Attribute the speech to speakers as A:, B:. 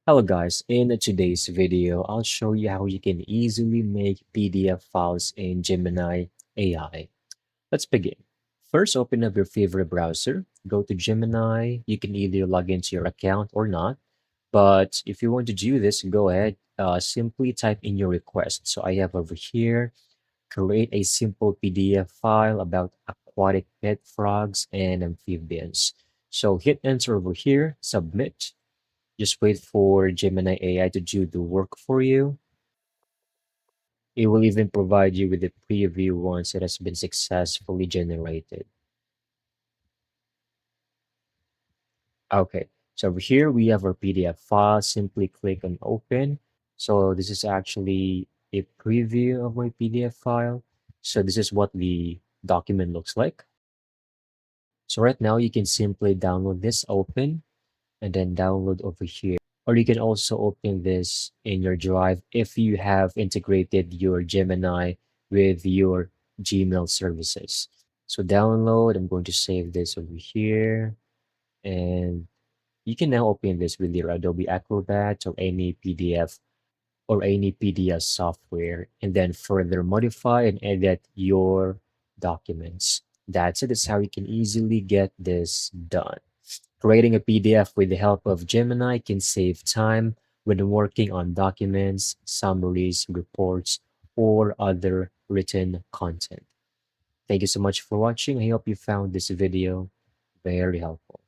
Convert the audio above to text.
A: Hello guys, in today's video, I'll show you how you can easily make PDF files in Gemini AI. Let's begin. First, open up your favorite browser, go to Gemini. You can either log into your account or not, but if you want to do this, go ahead, simply type in your request. So I have over here, create a simple PDF file about aquatic pet frogs and amphibians. So hit enter over here, submit. Just wait for Gemini AI to do the work for you. It will even provide you with a preview once it has been successfully generated. Okay, so over here we have our PDF file. Simply click on open. So this is actually a preview of my PDF file. So this is what the document looks like. So right now you can simply download this open and then download over here. Or you can also open this in your drive if you have integrated your Gemini with your Gmail services. So download, I'm going to save this over here. And you can now open this with your Adobe Acrobat or any PDF or any PDF software and then further modify and edit your documents. That's it. That's how you can easily get this done. Creating a PDF with the help of Gemini can save time when working on documents, summaries, reports, or other written content. Thank you so much for watching. I hope you found this video very helpful.